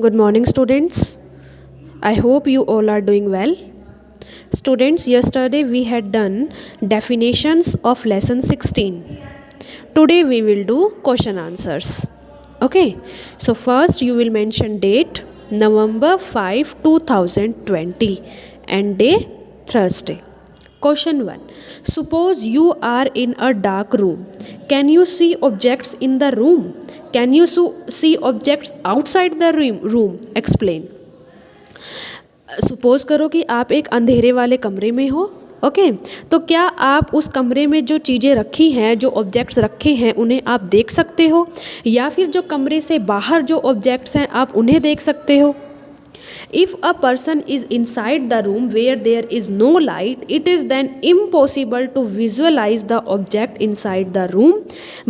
Good morning, students. I hope you all are doing well. Students, yesterday we had done definitions of lesson 16. Today we will do question answers. Okay, so first you will mention date November 5, 2020 and day Thursday. Question 1. Suppose you are in a dark room. Can you see objects in the room? Can you see objects outside the room? Explain. Suppose करो कि आप एक अंधेरे वाले कमरे में हो. Okay तो क्या आप उस कमरे में जो चीज़ें रखी हैं, जो ऑब्जेक्ट्स रखे हैं, उन्हें आप देख सकते हो, या फिर जो कमरे से बाहर जो ऑब्जेक्ट्स हैं आप उन्हें देख सकते हो. If a person is inside the room where there is no light, it is then impossible to visualize the object inside the room,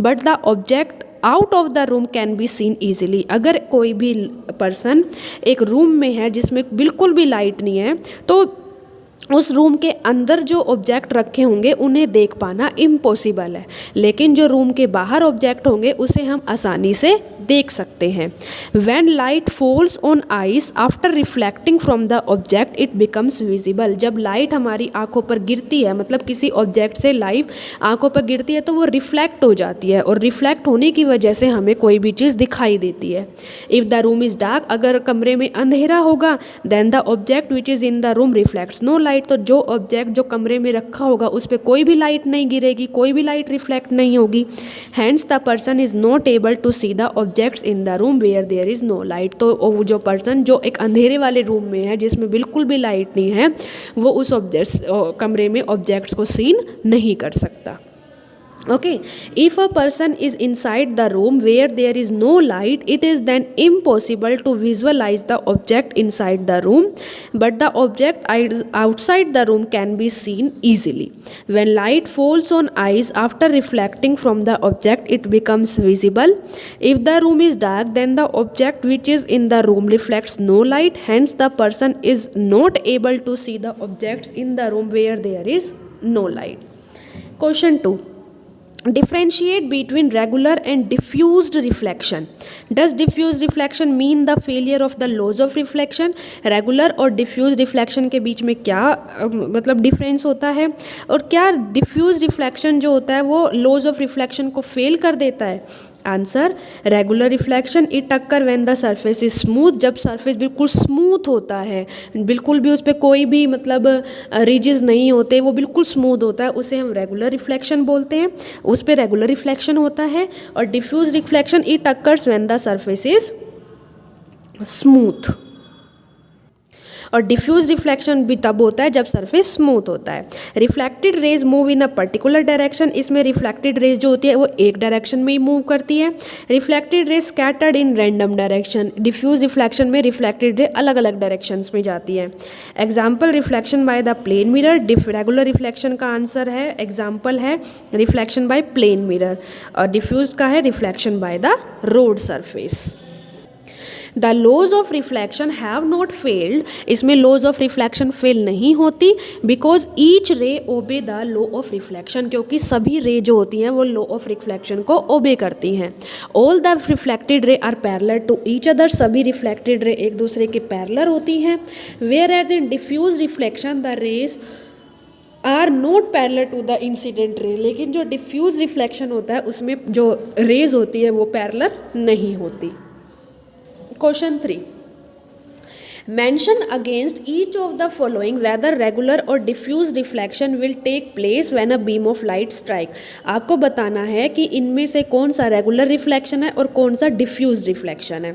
but the object out of the room can be seen easily. अगर कोई भी person एक room में है जिसमें बिल्कुल भी light नहीं है, तो उस रूम के अंदर जो ऑब्जेक्ट रखे होंगे उन्हें देख पाना इम्पॉसिबल है, लेकिन जो रूम के बाहर ऑब्जेक्ट होंगे उसे हम आसानी से देख सकते हैं. When light falls on ice after reflecting from the object it becomes visible. जब लाइट हमारी आंखों पर गिरती है, मतलब किसी ऑब्जेक्ट से लाइट आंखों पर गिरती है, तो वो रिफ्लेक्ट हो जाती है, और रिफ्लेक्ट होने की वजह से हमें कोई भी चीज़ दिखाई देती है. If the room is dark, अगर कमरे में अंधेरा होगा, then the object which is in the room reflects no light. तो जो ऑब्जेक्ट जो कमरे में रखा होगा उस पर कोई भी लाइट नहीं गिरेगी, कोई भी लाइट रिफ्लेक्ट नहीं होगी. Hence the person is not able to see the objects in the room where there is no light. तो जो पर्सन जो एक अंधेरे वाले रूम में है जिसमें बिल्कुल भी लाइट नहीं है, वो उस ऑब्जेक्ट्स कमरे में ऑब्जेक्ट्स को सीन नहीं कर सकता. Okay, if a person is inside the room where there is no light, it is then impossible to visualize the object inside the room, but the object outside the room can be seen easily. When light falls on eyes after reflecting from the object, it becomes visible. If the room is dark, then the object which is in the room reflects no light, hence the person is not able to see the objects in the room where there is no light. Question 2. Differentiate between regular and diffused reflection. Does diffused reflection mean the failure of the laws of reflection? Regular और diffused reflection के बीच में क्या मतलब difference होता है, और क्या diffused reflection जो होता है वो laws of reflection को फेल कर देता है? Answer, regular reflection it occur when the surface is smooth. जब सरफेस बिल्कुल स्मूथ होता है, बिल्कुल भी उस पर कोई भी मतलब रिजेस नहीं होते, वो बिल्कुल स्मूथ होता है, उसे हम रेगुलर रिफ्लेक्शन बोलते हैं, उस पर रेगुलर रिफ्लेक्शन होता है. और diffuse reflection it occurs when the surface is smooth. और डिफ्यूज रिफ्लेक्शन भी तब होता है जब सरफेस स्मूथ होता है. Reflected rays move in a particular direction. इसमें रिफ्लेक्टेड रेज जो होती है वो एक डायरेक्शन में ही मूव करती है. Reflected rays scattered in random direction. Diffuse reflection में रिफ्लेक्टेड रे अलग अलग डायरेक्शंस में जाती है. Example, reflection by the plane mirror. Regular reflection का आंसर है, एग्जाम्पल है रिफ्लेक्शन बाय प्लेन मिरर, और डिफ्यूज का है reflection by the road surface. The laws of reflection have not failed. इसमें लॉज ऑफ रिफ्लेक्शन फेल नहीं होती, because each रे obey the law of reflection. क्योंकि सभी रे जो होती हैं वो लॉ ऑफ रिफ्लेक्शन को ओबे करती हैं. All the reflected ray are parallel to each other. सभी रिफ्लेक्टेड रे एक दूसरे के पैरेलल होती हैं. Whereas in diffuse reflection the rays are not parallel to the incident ray. लेकिन जो डिफ्यूज रिफ्लेक्शन होता है उसमें जो रेज होती है वो पैरेलल नहीं होती. Question 3. Mention against each of the following whether regular or diffuse reflection will take place when a beam of light strike. आपको बताना है कि इनमें से कौन सा रेगुलर रिफ्लेक्शन है और कौन सा डिफ्यूज रिफ्लेक्शन है.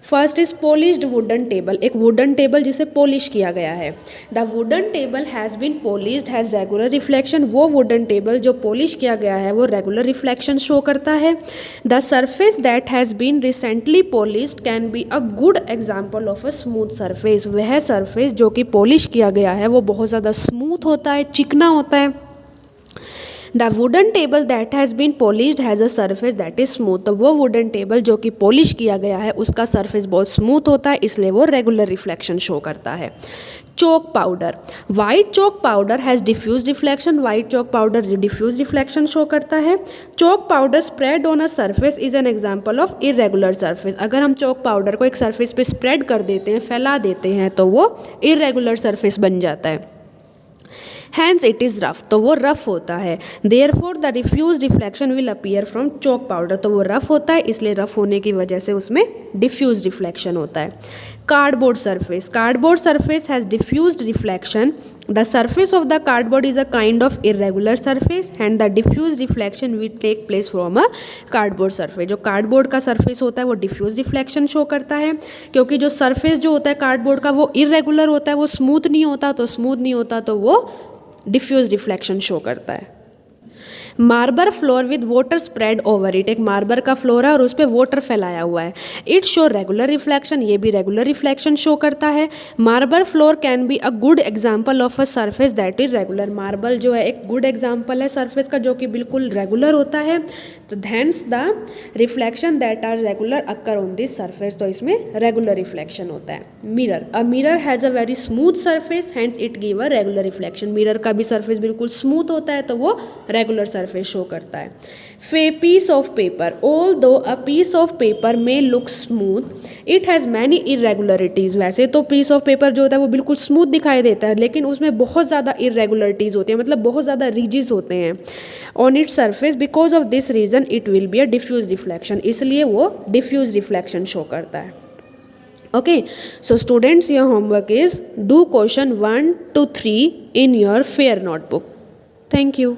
First is polished wooden table. एक वुडन टेबल जिसे पॉलिश किया गया है. The wooden table has been polished has regular reflection. वो वुडन टेबल जो पॉलिश किया गया है वो रेगुलर रिफ्लेक्शन शो करता है. The surface that has been recently polished can be a good example of a smooth surface. वह surface जो कि पॉलिश किया गया है वो बहुत ज़्यादा स्मूथ होता है, चिकना होता है. The wooden table that has been polished has a surface that is smooth. तो वो वुडन टेबल जो कि पॉलिश किया गया है उसका सरफेस बहुत स्मूथ होता है, इसलिए वो रेगुलर रिफ्लेक्शन शो करता है। Chalk powder, white chalk powder has diffuse reflection, white chalk powder diffuse reflection show करता है। Chalk powder spread on a surface is an example of irregular surface. अगर हम चौक पाउडर को एक surface पे spread कर देते हैं, फैला देते हैं, तो वो इरेगुलर सरफेस बन जाता है। हैंस इट इज़ रफ, तो वो रफ होता है। Therefore the diffuse reflection will appear from chalk powder, तो वो रफ होता है, इसलिए रफ होने की वजह से उसमें डिफ्यूज रिफ्लेक्शन होता है। Cardboard surface, cardboard surface has diffused reflection. The surface of the cardboard is a kind of irregular surface and the diffuse reflection will take place from a cardboard surface. जो cardboard का surface होता है वो diffuse reflection show करता है, क्योंकि जो surface जो होता है कार्डबोर्ड का वो इरेगुलर होता है, वो स्मूथ नहीं होता, तो स्मूथ नहीं होता तो वो डिफ्यूज रिफ्लेक्शन शो करता है। Marble floor with water spread over it, एक मार्बर का फ्लोर है और उस पर वाटर फैलाया हुआ है। इट शो रेगुलर रिफ्लेक्शन, ये भी रेगुलर रिफ्लेक्शन शो करता है। Marble floor can be a good example of a surface that is regular, marble जो है एक गुड एग्जाम्पल है सरफेस का जो कि बिल्कुल रेगुलर होता है। तो thence the reflection that are regular occur on this surface, तो इसमें रेगुलर रिफ्लेक्शन होता है। Mirror, a mirror has a very smooth surface hence it give a regular reflection, mirror का भी सरफेस बिल्कुल स्मूथ होता है तो वो रेगुलर सरफेस शो करता है। Piece of paper, although a piece of paper may look smooth it has many irregularities, वैसे तो पीस ऑफ पेपर जो होता है वो बिल्कुल स्मूथ दिखाई देता है, लेकिन उसमें बहुत ज़्यादा इरेगुलरिटीज़ होती हैं, मतलब बहुत ज़्यादा रिजिज होते हैं on it surface. Because of this reason it will be a diffuse reflection, इसलिए वो डिफ्यूज रिफ्लेक्शन शो करता है। Okay, so students, your homework is do question 1 to 3 in your fair notebook. Thank you.